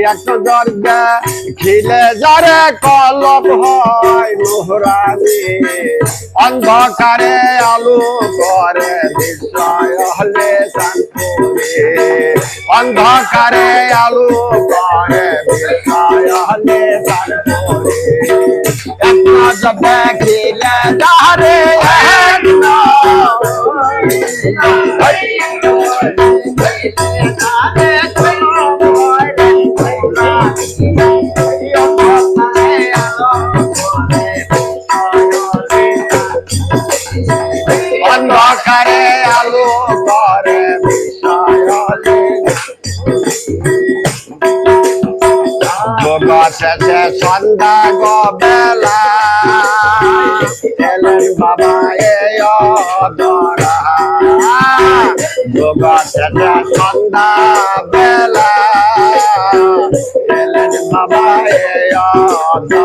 একশো জর্গা খিলে যারে কলব হয় নোহরানি অন্ধকারে আলো করে বিষয় হলে শান্তি অন্ধকারে আলো করে বিষয় হলে শান্তি একনা জবে খিলে যারে অন্ধকারে আলো করে যোগ শেষে সন্ধ্যা গবেলা এলেন বাবা এই অদরা যোগ শেষে সন্ধ্যা বেলা এলেন বাবা এই অদরা